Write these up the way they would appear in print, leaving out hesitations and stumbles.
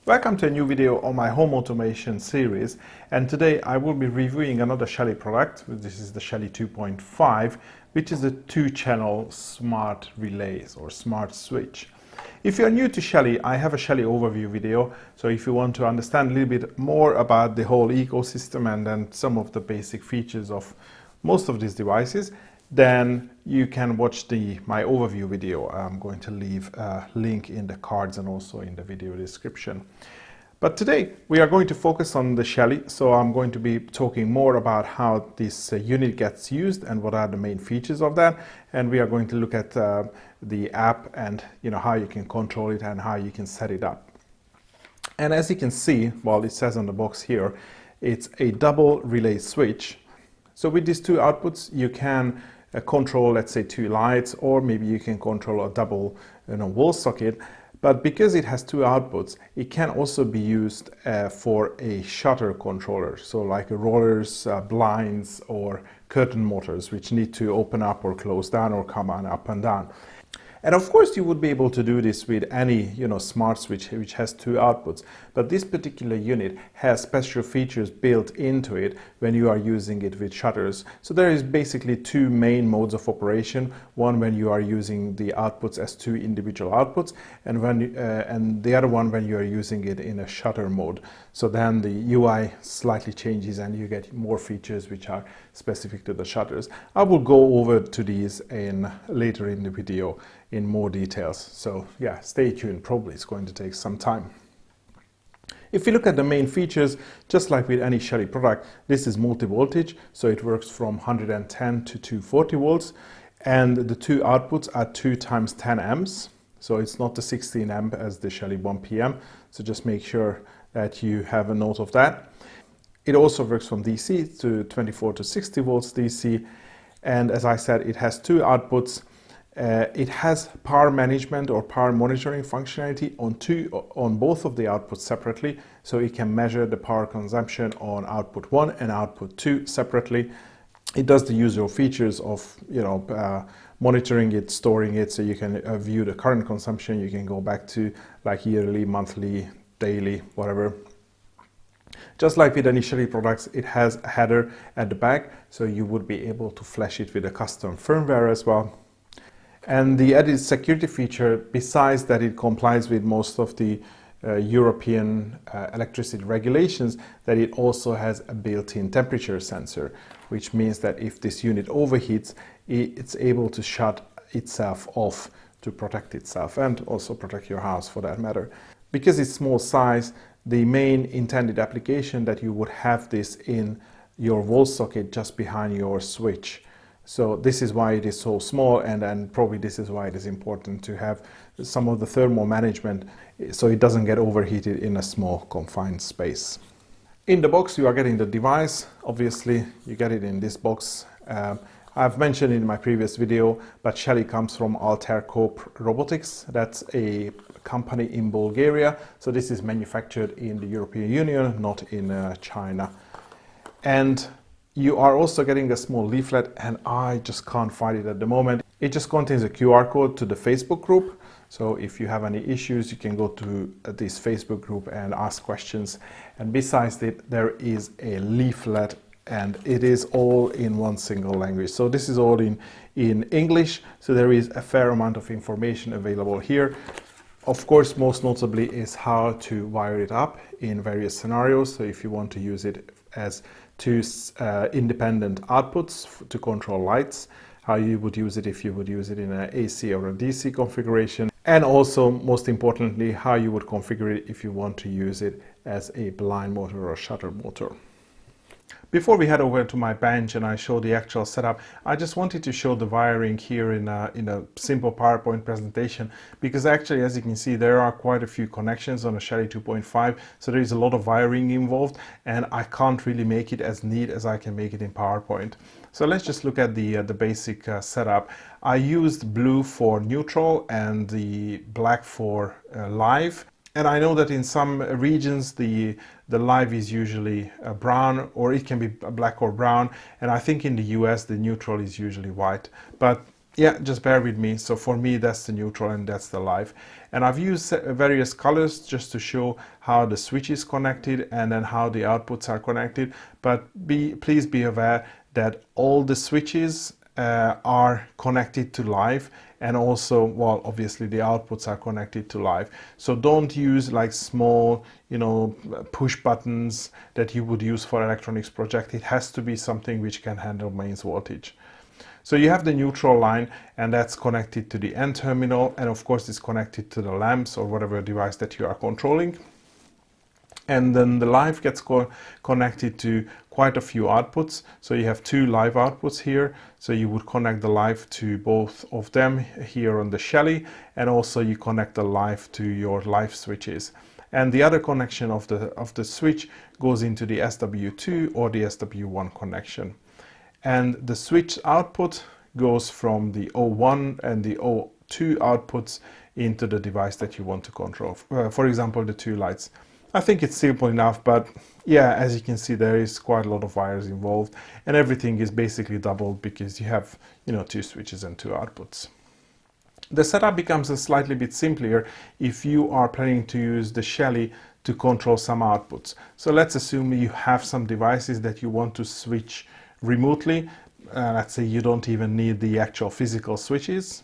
Welcome to a new video on my home automation series, and today I will be reviewing another Shelly product. This is the Shelly 2.5, which is a 2-channel smart relays or smart switch. If you're new to Shelly, I have a Shelly overview video, so if you want to understand a little bit more about the whole ecosystem and then some of the basic features of most of these devices, then you can watch my overview video. I'm going to leave a link in the cards and also in the video description. But today we are going to focus on the Shelly, so I'm going to be talking more about how this unit gets used and what are the main features of that, and we are going to look at the app and how you can control it and how you can set it up. And as you can see, well, it says on the box here, it's a double relay switch. So with these two outputs you can control, let's say, 2 lights, or maybe you can control a double wall socket. But because it has 2 outputs, it can also be used for a shutter controller, so like rollers, blinds, or curtain motors, which need to open up or close down or come on up and down. And of course you would be able to do this with any smart switch which has 2 outputs, but this particular unit has special features built into it when you are using it with shutters. So there is basically 2 main modes of operation: one when you are using the outputs as 2 individual outputs, and the other one when you are using it in a shutter mode. So then the UI slightly changes and you get more features which are specific to the shutters. I will go over to these later in the video in more details, so yeah, stay tuned. Probably it's going to take some time. If you look at the main features, just like with any Shelly product, this is multi-voltage, so it works from 110 to 240 volts, and the 2 outputs are 2 times 10 amps, so it's not the 16 amp as the Shelly 1PM, so just make sure that you have a note of that. It also works from DC to 24 to 60 volts DC, and as I said, it has 2 outputs. It has power management or power monitoring functionality on both of the outputs separately, so it can measure the power consumption on output 1 and output 2 separately. It does the usual features of monitoring it, storing it, so you can view the current consumption. You can go back to like yearly, monthly, daily, whatever. Just like with any Shelly products, it has a header at the back, so you would be able to flash it with a custom firmware as well. And the added security feature, besides that it complies with most of the European electricity regulations, that it also has a built-in temperature sensor, which means that if this unit overheats, it's able to shut itself off to protect itself and also protect your house for that matter. Because it's small size, the main intended application that you would have this in your wall socket just behind your switch. So this is why it is so small, and probably this is why it is important to have some of the thermal management so it doesn't get overheated in a small confined space. In the box you are getting the device. Obviously you get it in this box. I've mentioned in my previous video, but Shelly comes from Altair Coop Robotics. That's a company in Bulgaria. So this is manufactured in the European Union, not in China. And you are also getting a small leaflet, and I just can't find it at the moment. It just contains a QR code to the Facebook group. So if you have any issues, you can go to this Facebook group and ask questions. And besides that, there is a leaflet, and it is all in one single language. So this is all in English. So there is a fair amount of information available here. Of course, most notably is how to wire it up in various scenarios. So if you want to use it as 2 independent outputs to control lights, how you would use it if you would use it in an AC or a DC configuration, and also most importantly how you would configure it if you want to use it as a blind motor or shutter motor. Before we head over to my bench and I show the actual setup, I just wanted to show the wiring here in a simple PowerPoint presentation, because actually, as you can see, there are quite a few connections on a Shelly 2.5, so there is a lot of wiring involved, and I can't really make it as neat as I can make it in PowerPoint. So let's just look at the basic setup. I used blue for neutral and the black for live. And I know that in some regions the live is usually brown, or it can be black or brown, and I think in the US the neutral is usually white. But Yeah, just bear with me. So for me, that's the neutral and that's the live. And I've used various colors just to show how the switch is connected and then how the outputs are connected. But please be aware that all the switches are connected to live, and also, well, obviously the outputs are connected to live. So don't use like small, push buttons that you would use for electronics project. It has to be something which can handle mains voltage. So you have the neutral line, and that's connected to the N terminal, and of course it's connected to the lamps or whatever device that you are controlling. And then the live gets connected to quite a few outputs. So you have two live outputs here. So you would connect the live to both of them here on the Shelly, and also you connect the live to your live switches. And the other connection of the switch goes into the SW2 or the SW1 connection. And the switch output goes from the O1 and the O2 outputs into the device that you want to control. For example, the two lights. I think it's simple enough, but yeah, as you can see, there is quite a lot of wires involved, and everything is basically doubled because you have, two switches and two outputs. The setup becomes a slightly bit simpler if you are planning to use the Shelly to control some outputs. So let's assume you have some devices that you want to switch remotely. Let's say you don't even need the actual physical switches.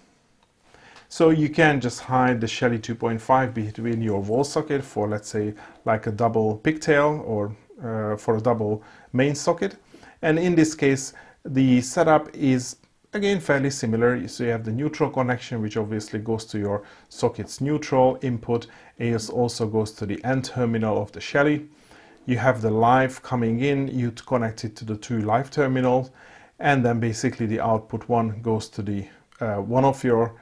So you can just hide the Shelly 2.5 between your wall socket for, let's say, like a double pigtail or for a double main socket. And in this case, the setup is again fairly similar. So you have the neutral connection, which obviously goes to your socket's neutral input. It also goes to the N terminal of the Shelly. You have the live coming in, you connect it to the two live terminals, and then basically the output one goes to the one of your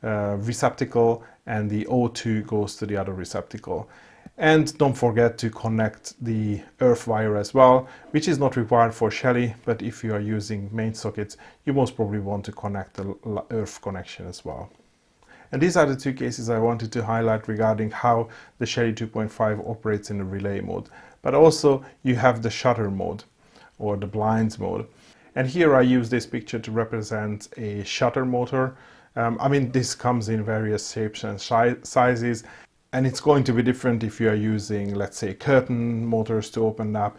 receptacle, and the O2 goes to the other receptacle. And don't forget to connect the earth wire as well, which is not required for Shelly, but if you are using main sockets, you most probably want to connect the earth connection as well. And these are the two cases I wanted to highlight regarding how the Shelly 2.5 operates in the relay mode. But also you have the shutter mode or the blinds mode. And here I use this picture to represent a shutter motor. This comes in various shapes and sizes, and it's going to be different if you are using, let's say, curtain motors to open up,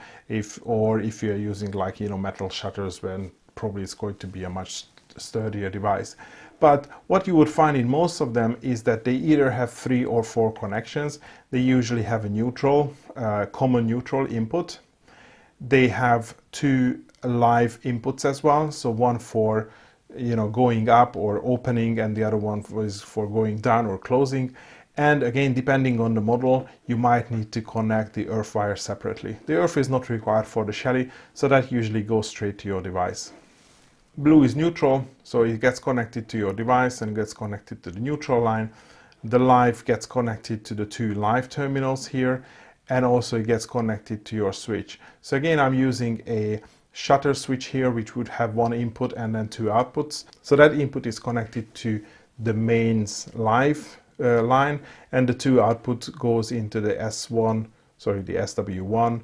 or if you are using like, metal shutters, when probably it's going to be a much sturdier device. But what you would find in most of them is that they either have 3 or 4 connections. They usually have a neutral, common neutral input. They have 2 live inputs as well. So one for, going up or opening, and the other one is for going down or closing. And again, depending on the model, you might need to connect the earth wire separately. The earth is not required for the Shelly, so that usually goes straight to your device. Blue is neutral, so it gets connected to your device and gets connected to the neutral line. The live gets connected to the 2 live terminals here, and also it gets connected to your switch. So again, I'm using a shutter switch here, which would have 1 input and then 2 outputs. So that input is connected to the mains live line, and the 2 outputs goes into the the SW1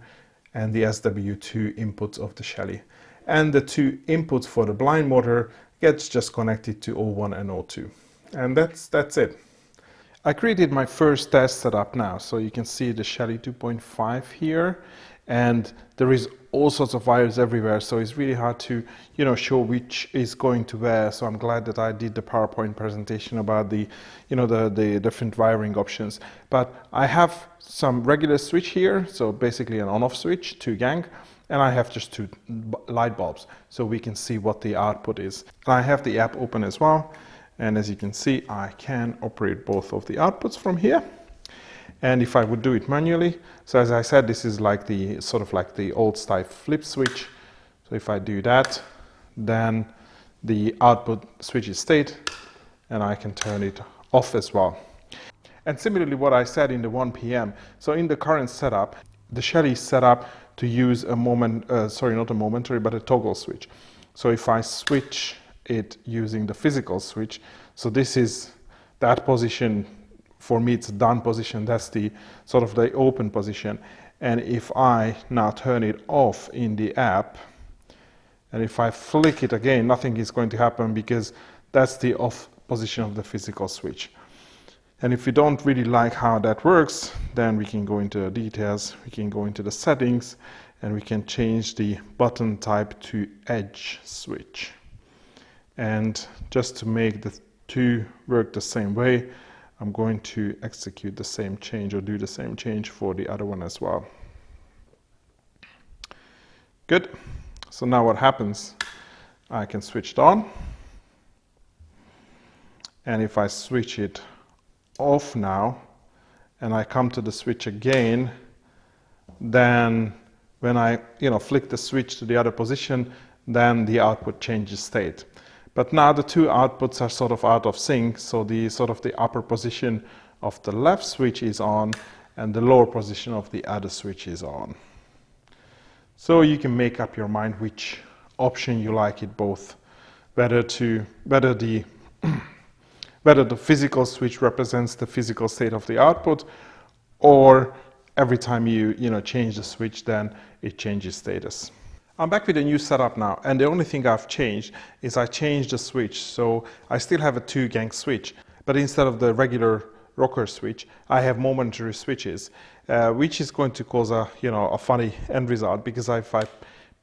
and the SW2 inputs of the Shelly. And the 2 inputs for the blind motor gets just connected to O1 and O2. And that's it. I created my first test setup now, so you can see the Shelly 2.5 here, and there is all sorts of wires everywhere, so it's really hard to show which is going to where. So I'm glad that I did the PowerPoint presentation about the the different wiring options. But I have some regular switch here, so basically an on-off switch, 2 gang, and I have just 2 light bulbs, so we can see what the output is. And I have the app open as well, and as you can see, I can operate both of the outputs from here. And if I would do it manually, so as I said, this is like the sort of like the old style flip switch. So if I do that, then the output switches state, and I can turn it off as well. And similarly what I said in the 1 p.m. So in the current setup, the Shelly is set up to use a not a momentary, but a toggle switch. So if I switch it using the physical switch, so this is that position. For me, it's a done position. That's the sort of the open position. And if I now turn it off in the app, and if I flick it again, nothing is going to happen because That's the off position of the physical switch. And if you don't really like how that works, then we can go into the details, we can go into the settings, and we can change the button type to edge switch. And just to make the two work the same way, I'm going to execute the same change or do the same change for the other one as well. Good. So now what happens? I can switch it on. And if I switch it off now, and I come to the switch again, then when I flick the switch to the other position, then the output changes state. But now the two outputs are sort of out of sync, so the upper position of the left switch is on and the lower position of the other switch is on. So you can make up your mind which option you like it both, whether the physical switch represents the physical state of the output, or every time you change the switch, then it changes status. I'm back with a new setup now, and the only thing I've changed is I changed the switch. So I still have a 2-gang switch, but instead of the regular rocker switch, I have momentary switches, which is going to cause a funny end result, because if I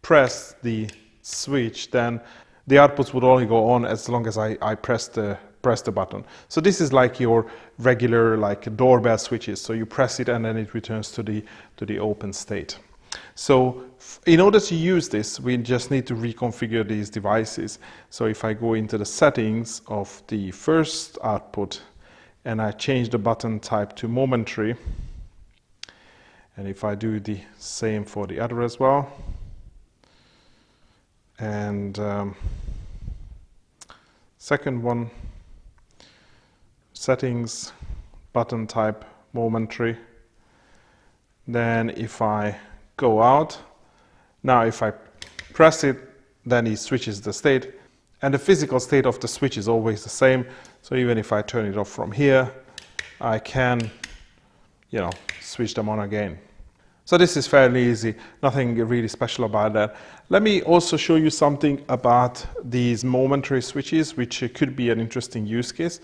press the switch, then the outputs would only go on as long as I press the button. So this is like your regular doorbell switches. So you press it and then it returns to the open state. So in order to use this, we just need to reconfigure these devices. So if I go into the settings of the first output and I change the button type to momentary, and if I do the same for the other as well, and second one, settings, button type, momentary, then if I go out, now if I press it, then it switches the state, and the physical state of the switch is always the same. So even if I turn it off from here, I can switch them on again. So this is fairly easy, nothing really special about that. Let me also show you something about these momentary switches, which could be an interesting use case.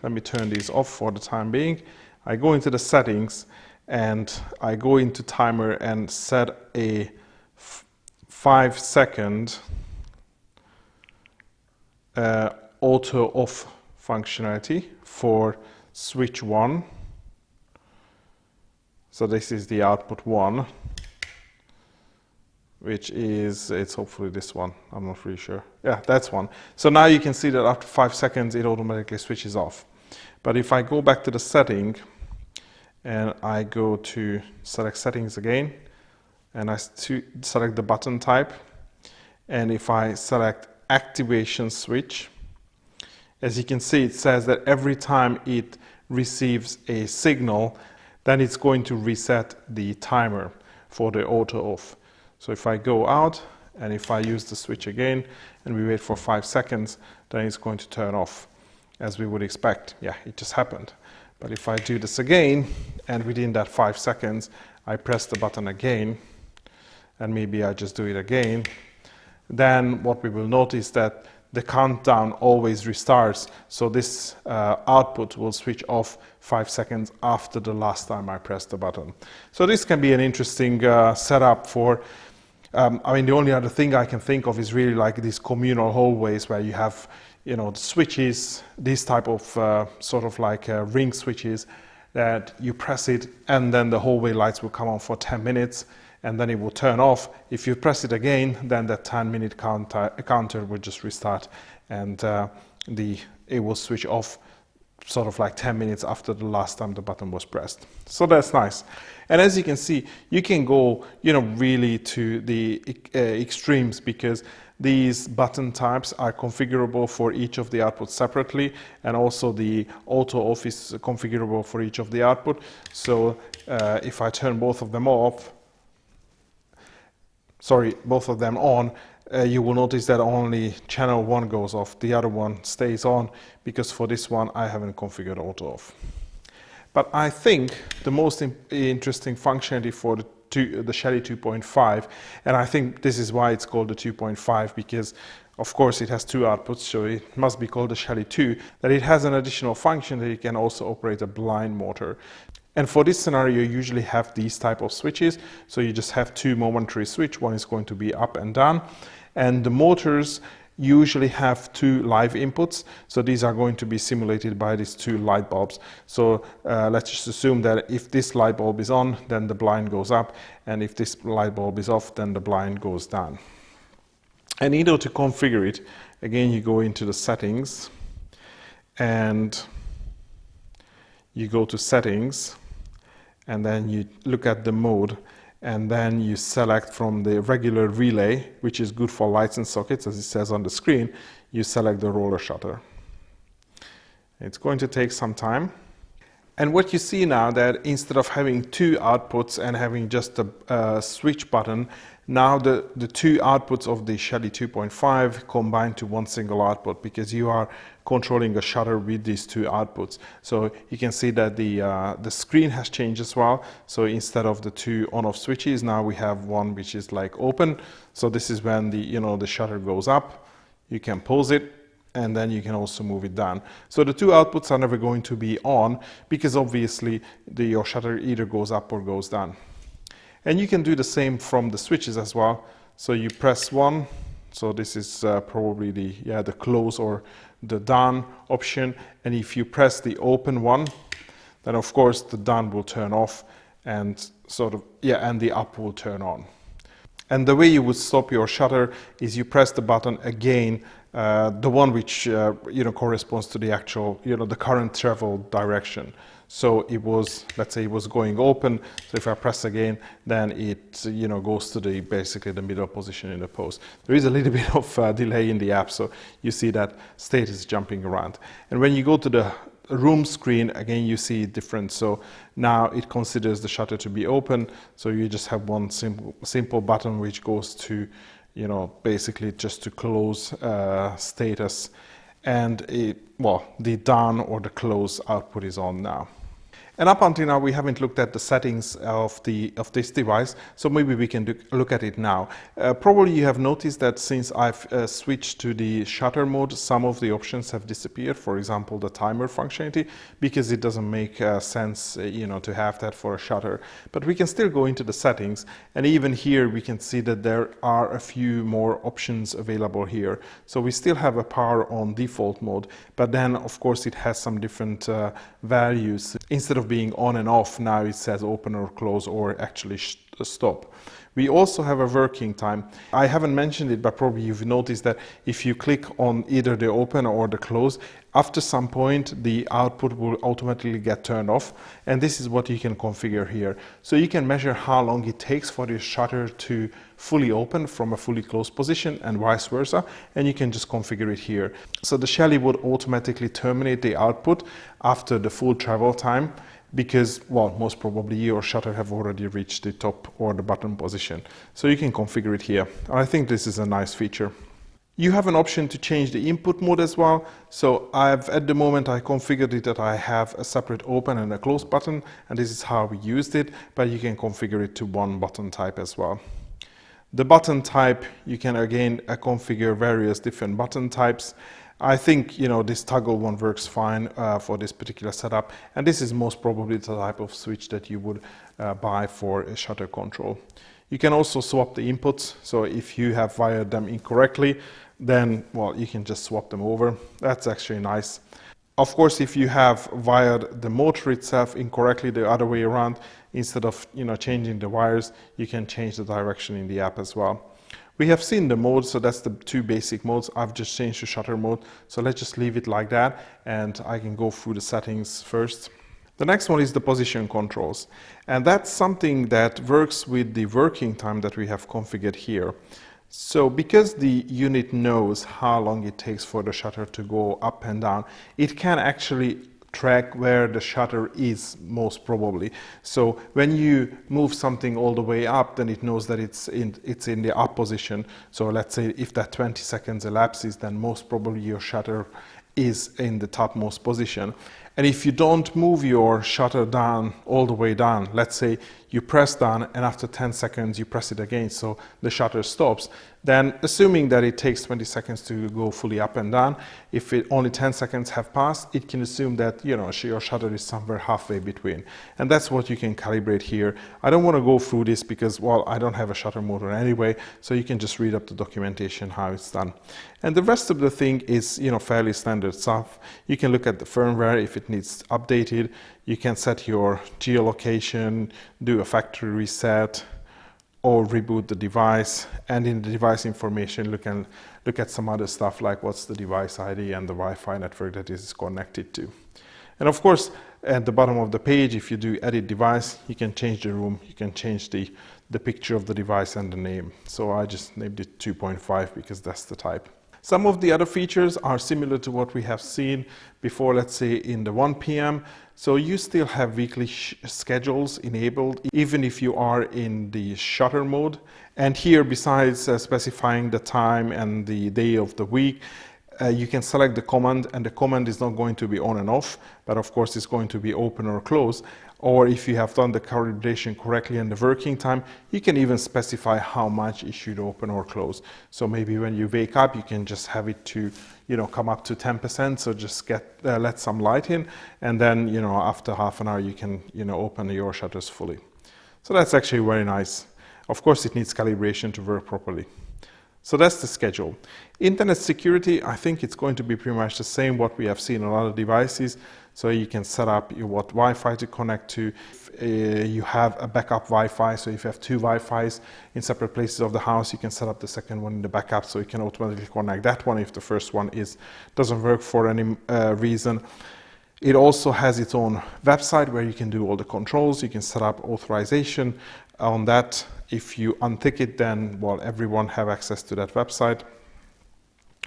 Let me turn these off for the time being. I go into the settings and I go into timer and set a 5-second auto off functionality for switch 1. So this is the output 1, which is, it's hopefully this one, I'm not really sure. Yeah, that's one. So now you can see that after 5 seconds it automatically switches off. But if I go back to the setting and I go to select settings again, and I select the button type, and if I select activation switch, as you can see, it says that every time it receives a signal, then it's going to reset the timer for the auto off. So if I go out and if I use the switch again and we wait for 5 seconds, then it's going to turn off, as we would expect. Yeah, it just happened. But if I do this again, and within that 5 seconds I press the button again, and maybe I just do it again, then what we will notice that the countdown always restarts. So this output will switch off 5 seconds after the last time I press the button. So this can be an interesting setup for, I mean, the only other thing I can think of is really like these communal hallways where you have, the switches, these type of sort of like ring switches that you press it and then the hallway lights will come on for 10 minutes and then it will turn off. If you press it again, then that 10-minute counter will just restart, and it will switch off sort of like 10 minutes after the last time the button was pressed. So that's nice. And as you can see, you can go, really to the extremes, because these button types are configurable for each of the outputs separately, and also the auto off is configurable for each of the output. So if I turn both of them on, you will notice that only channel 1 goes off, the other one stays on, because for this one I haven't configured auto off. But I think the most interesting functionality for the Shelly 2.5, and I think this is why it's called the 2.5, because Of course, it has two outputs, so it must be called a Shelly 2, that it has an additional function that it can also operate a blind motor. And for this scenario, you usually have these type of switches. So you just have two momentary switch. One is going to be up and down. And the motors usually have two live inputs. So these are going to be simulated by these two light bulbs. So let's just assume that if this light bulb is on, then the blind goes up. And if this light bulb is off, then the blind goes down. And in order to configure it, again, you go into the settings and you go to settings, and then you look at the mode, and then you select from the regular relay, which is good for lights and sockets, as it says on the screen, you select the roller shutter. It's going to take some time. And what you see now, that instead of having two outputs and having just a switch button, now the two outputs of the Shelly 2.5 combine to one single output, because you are controlling a shutter with these two outputs. So you can see that the screen has changed as well. So instead of the two on-off switches, now we have one which is like open. So this is when the shutter goes up. You can pause it, and then you can also move it down. So the two outputs are never going to be on, because obviously your shutter either goes up or goes down. And you can do the same from the switches as well. So you press one, so this is probably the close or the down option, and if you press the open one, then of course the down will turn off, and and the up will turn on. And the way you would stop your shutter is you press the button again, the one which corresponds to the actual the current travel direction. So it was, let's say it was going open. So if I press again, then it goes to basically the middle position in the pose. There is a little bit of delay in the app, so you see that state is jumping around. And when you go to the room screen, again you see it different. So now it considers the shutter to be open. So you just have one simple button which goes to basically just to close status, and the down or the close output is on now. And up until now, we haven't looked at the settings of this device, so maybe we can look at it now. Probably you have noticed that since I've switched to the shutter mode, some of the options have disappeared. For example, the timer functionality, because it doesn't make sense, to have that for a shutter. But we can still go into the settings, and even here we can see that there are a few more options available here. So we still have a power on default mode, but then of course it has some different values. Instead of being on and off, now it says open or close, or actually stop. We also have a working time. I haven't mentioned it, but probably you've noticed that if you click on either the open or the close, after some point the output will automatically get turned off, and this is what you can configure here. So you can measure how long it takes for the shutter to fully open from a fully closed position, and vice versa, and you can just configure it here. So the Shelly would automatically terminate the output after the full travel time, because, well, most probably your shutter have already reached the top or the bottom position. So you can configure it here. I think this is a nice feature. You have an option to change the input mode as well. So at the moment I configured it that I have a separate open and a close button, and this is how we used it, but you can configure it to one button type as well. The button type, you can again configure various different button types. I think this toggle one works fine for this particular setup, and this is most probably the type of switch that you would buy for a shutter control. You can also swap the inputs, so if you have wired them incorrectly, then you can just swap them over. That's actually nice. Of course, if you have wired the motor itself incorrectly, the other way around, instead of changing the wires, you can change the direction in the app as well. We have seen the modes, so that's the two basic modes. I've just changed to shutter mode, so let's just leave it like that, and I can go through the settings first. The next one is the position controls, and that's something that works with the working time that we have configured here. So because the unit knows how long it takes for the shutter to go up and down, it can actually track where the shutter is most probably. So when you move something all the way up, then it knows that it's in the up position. So let's say if that 20 seconds elapses, then most probably your shutter is in the topmost position. And if you don't move your shutter down all the way down, let's say you press down and after 10 seconds you press it again so the shutter stops, then assuming that it takes 20 seconds to go fully up and down, if only 10 seconds have passed, it can assume that your shutter is somewhere halfway between. And that's what you can calibrate here. I don't want to go through this because, well, I don't have a shutter motor anyway, so you can just read up the documentation how it's done. And the rest of the thing is, fairly standard stuff. You can look at the firmware if it needs updated. You can set your geolocation, do a factory reset, or reboot the device. And in the device information, look at some other stuff like what's the device ID and the Wi-Fi network that is connected to. And of course, at the bottom of the page, if you do edit device, you can change the room, you can change the picture of the device and the name. So I just named it 2.5 because that's the type. Some of the other features are similar to what we have seen before, let's say in the 1 p.m. So you still have weekly schedules enabled, even if you are in the shutter mode. And here, besides specifying the time and the day of the week, you can select the command, and the command is not going to be on and off, but of course it's going to be open or close. Or if you have done the calibration correctly and the working time, you can even specify how much it should open or close. So maybe when you wake up, you can just have it to, come up to 10%. So just let some light in, and then, after half an hour, you can, open your shutters fully. So that's actually very nice. Of course, it needs calibration to work properly. So that's the schedule. Internet security, I think it's going to be pretty much the same what we have seen on other devices. So you can set up what Wi-Fi to connect to. You have a backup Wi-Fi, so if you have two Wi-Fis in separate places of the house, you can set up the second one in the backup so you can automatically connect that one if the first one doesn't work for any reason. It also has its own website where you can do all the controls. You can set up authorization on that. If you untick it, then, well, everyone have access to that website.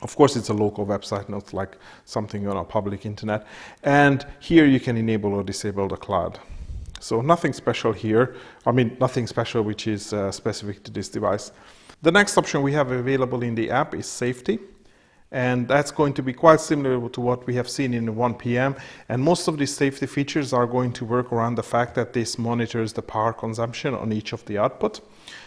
Of course, it's a local website, not like something on a public internet. And here you can enable or disable the cloud. So nothing special here. I mean, nothing special which is specific to this device. The next option we have available in the app is safety. And that's going to be quite similar to what we have seen in the 1 p.m. And most of these safety features are going to work around the fact that this monitors the power consumption on each of the output.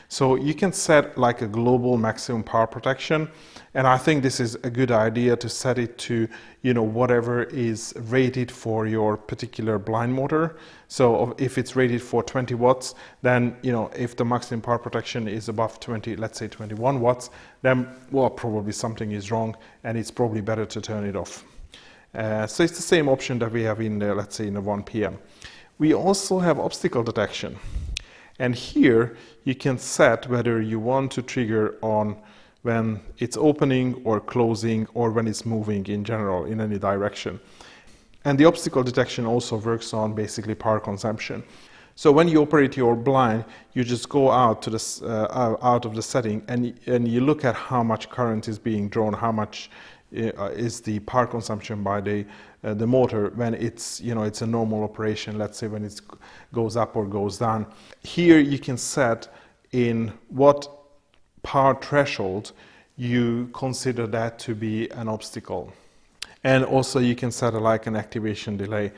So you can set like a global maximum power protection. And I think this is a good idea to set it to, whatever is rated for your particular blind motor. So if it's rated for 20 watts, then, if the maximum power protection is above 20, let's say 21 watts, then, well, probably something is wrong and it's probably better to turn it off. So it's the same option that we have in the, let's say in the 1 p.m. We also have obstacle detection. And here you can set whether you want to trigger on when it's opening or closing or when it's moving in general in any direction. And the obstacle detection also works on basically power consumption. So when you operate your blind, you just go out to out of the setting and you look at how much current is being drawn, how much is the power consumption by the motor when it's it's a normal operation. Let's say when it goes up or goes down. Here you can set in what power threshold you consider that to be an obstacle, and also you can set like an activation delay.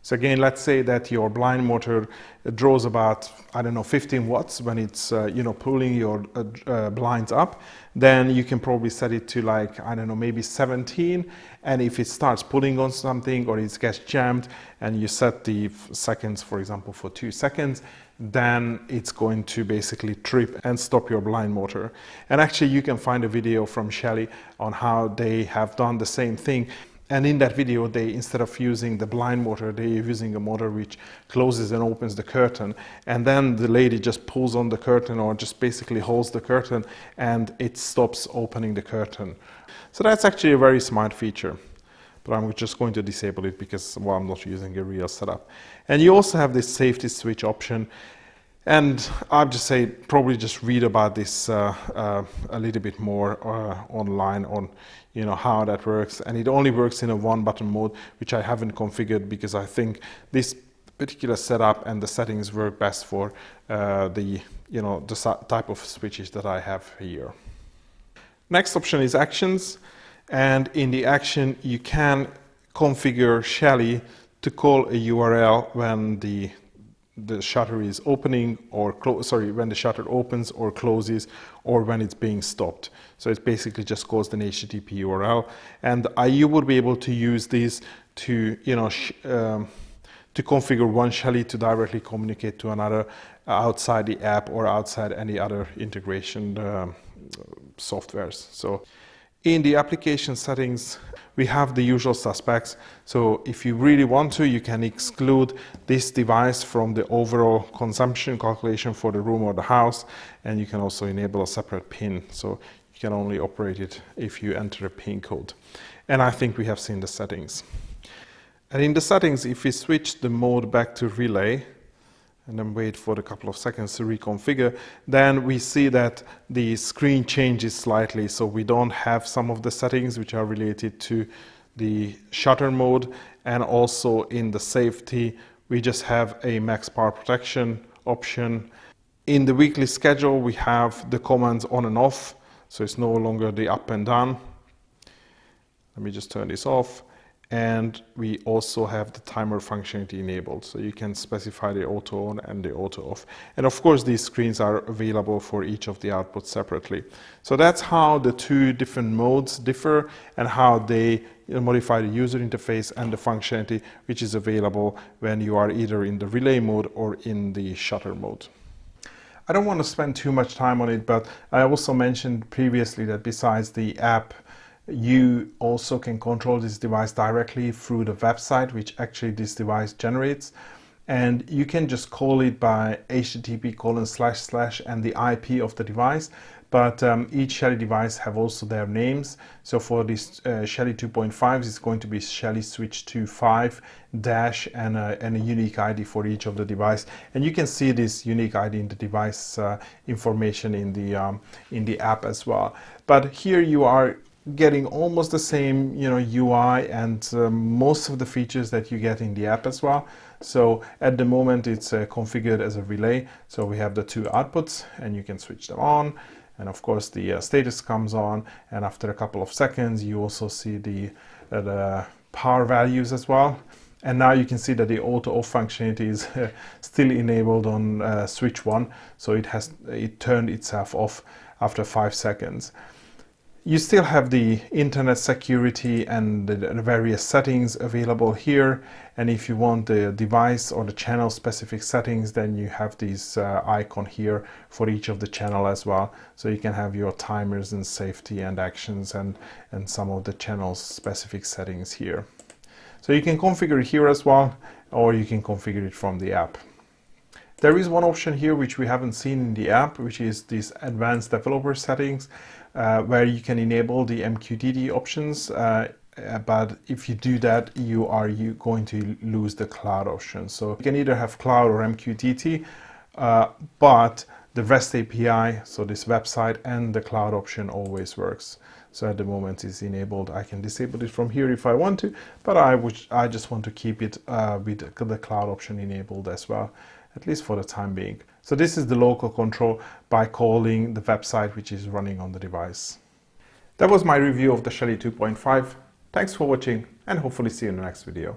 So again, let's say that your blind motor draws about, 15 watts when it's, pulling your blinds up. Then you can probably set it to like, maybe 17. And if it starts pulling on something or it gets jammed and you set the seconds, for example, for 2 seconds, then it's going to basically trip and stop your blind motor. And actually you can find a video from Shelly on how they have done the same thing. And in that video, instead of using the blind motor, they're using a motor which closes and opens the curtain. And then the lady just pulls on the curtain or just basically holds the curtain and it stops opening the curtain. So that's actually a very smart feature. But I'm just going to disable it because, well, I'm not using a real setup. And you also have this safety switch option. And I'd just say probably just read about this a little bit more online on how that works. And it only works in a one button mode, which I haven't configured because I think this particular setup and the settings work best for the type of switches that I have here. Next option is actions. And in the action, you can configure Shelly to call a URL when the shutter is opening or when the shutter opens or closes, or when it's being stopped. So it basically just calls an HTTP URL, and you would be able to use this to to configure one Shelly to directly communicate to another outside the app or outside any other integration softwares. So in the application settings, we have the usual suspects. So if you really want to, you can exclude this device from the overall consumption calculation for the room or the house, and you can also enable a separate PIN. So you can only operate it if you enter a PIN code. And I think we have seen the settings. And in the settings, if we switch the mode back to relay, and then wait for a couple of seconds to reconfigure, then we see that the screen changes slightly. So we don't have some of the settings which are related to the shutter mode, and also in the safety, we just have a max power protection option. In the weekly schedule, we have the commands on and off, so it's no longer the up and down. Let me just turn this off. And we also have the timer functionality enabled, so you can specify the auto on and the auto off. And of course, these screens are available for each of the outputs separately. So that's how the two different modes differ and how they modify the user interface and the functionality which is available when you are either in the relay mode or in the shutter mode. I don't want to spend too much time on it, but I also mentioned previously that besides the app, you also can control this device directly through the website, which actually this device generates. And you can just call it by http:// and the IP of the device. But each Shelly device have also their names. So for this Shelly 2.5, it's going to be Shelly Switch 25 dash and a unique ID for each of the device. And you can see this unique ID in the device information in the app as well. But here you are getting almost the same UI and most of the features that you get in the app as well. So at the moment it's configured as a relay, so we have the two outputs and you can switch them on, and of course the status comes on, and after a couple of seconds you also see the power values as well. And now you can see that the auto off functionality is still enabled on switch 1, so it turned itself off after 5 seconds. You still have the internet security and the various settings available here, and if you want the device or the channel specific settings, then you have this icon here for each of the channel as well, so you can have your timers and safety and actions and some of the channel specific settings here. So you can configure it here as well, or you can configure it from the app. There is one option here which we haven't seen in the app, which is this advanced developer settings, where you can enable the MQTT options, but if you do that, you are going to lose the cloud option. So you can either have cloud or MQTT, but the REST API, so this website and the cloud option always works. So at the moment it's enabled. I can disable it from here if I want to, but I just want to keep it with the cloud option enabled as well, at least for the time being. So this is the local control by calling the website which is running on the device. That was my review of the Shelly 2.5. Thanks for watching, and hopefully see you in the next video.